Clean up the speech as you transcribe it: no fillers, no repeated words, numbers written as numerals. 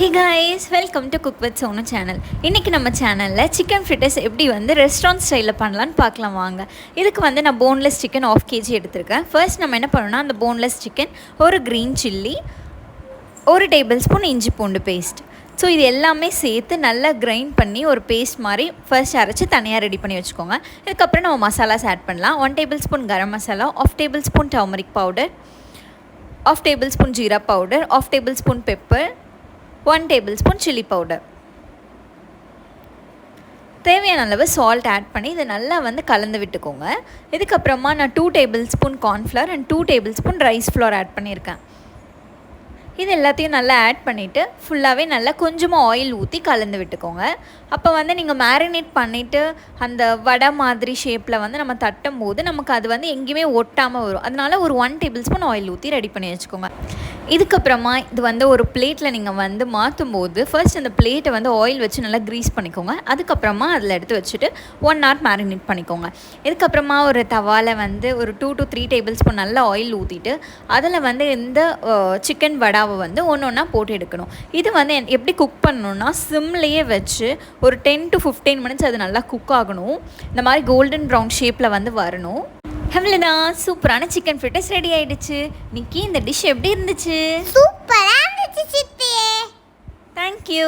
Hey guys, welcome to Cook with Sonu channel. இன்னைக்கு நம்ம சேனல்ல சிக்கன் ஃப்ரிட்டர்ஸ் எப்படி வந்து ரெஸ்டாரண்ட் ஸ்டைல்ல பண்ணலாம்னு பார்க்கலாம் வாங்க. இதுக்கு வந்து நான் போன்லெஸ் சிக்கன் 1/2 kg எடுத்துர்க்கேன். ஃபர்ஸ்ட் நம்ம என்ன பண்ணனும்னா அந்த போன்லெஸ் சிக்கன், ஒரு green chilli, 1 டேபிள்ஸ்பூன் இஞ்சி பூண்டு பேஸ்ட். ஸோ இது எல்லாமே சேர்த்து நல்லா கிரைண்ட் பண்ணி ஒரு பேஸ்ட் மாதிரி ஃபர்ஸ்ட் அரைச்சி தனியாக ரெடி பண்ணி வச்சுக்கோங்க. இதுக்கப்புறம் நம்ம மசாலாஸ் ஆட் பண்ணலாம். 1 tablespoon garam masala, 1/2 tablespoon turmeric powder, 1/2 tablespoon jeera powder, 1/2 tablespoon pepper, 1 tablespoon chilli powder. தேவையான அளவு சால்ட் ஆட் பண்ணி இதை நல்லா வந்து கலந்து விட்டுக்கோங்க. இதுக்கப்புறமா நான் 2 tablespoon cornflour and 2 tablespoon rice flour add பண்ணியிருக்கேன். இது எல்லாத்தையும் நல்லா ஆட் பண்ணிவிட்டு ஃபுல்லாகவே நல்லா கொஞ்சமாக ஆயில் ஊற்றி கலந்து விட்டுக்கோங்க. அப்போ வந்து நீங்கள் மேரினேட் பண்ணிவிட்டு அந்த வடை மாதிரி ஷேப்பில் வந்து நம்ம தட்டும் போது நமக்கு அது வந்து எங்கேயுமே ஒட்டாமல் வரும். அதனால ஒரு 1 டேபிள்ஸ்பூன் ஆயில் ஊற்றி ரெடி பண்ணி வச்சுக்கோங்க. இதுக்கப்புறமா இது வந்து ஒரு பிளேட்டில் நீங்கள் வந்து மாற்றும் போது ஃபர்ஸ்ட் அந்த பிளேட்டை வந்து ஆயில் வச்சு நல்லா க்ரீஸ் பண்ணிக்கோங்க. அதுக்கப்புறமா அதில் எடுத்து வச்சுட்டு 1 hour மேரினேட் பண்ணிக்கோங்க. இதுக்கப்புறமா ஒரு தவாவில் வந்து ஒரு 2 to 3 டேபிள்ஸ்பூன் நல்லா ஆயில் ஊற்றிட்டு அதில் வந்து இந்த சிக்கன் வடாவை வந்து ஒன்றா போட்டு எடுக்கணும். இது வந்து எப்படி குக் பண்ணணும்னா சிம்லேயே வச்சு ஒரு 10 to 15 minutes அது நல்லா குக் ஆகணும். இந்த மாதிரி கோல்டன் ப்ரௌன் ஷேப்பில் வந்து வரணும். அவ்வளோதான், சூப்பரான சிக்கன் ஃப்ரிட்டர்ஸ் ரெடி ஆகிடுச்சு. நிக்கி, இந்த டிஷ் எப்படி இருந்துச்சு? சூப்பராக இருந்துச்சு சித்தி. தேங்க்யூ.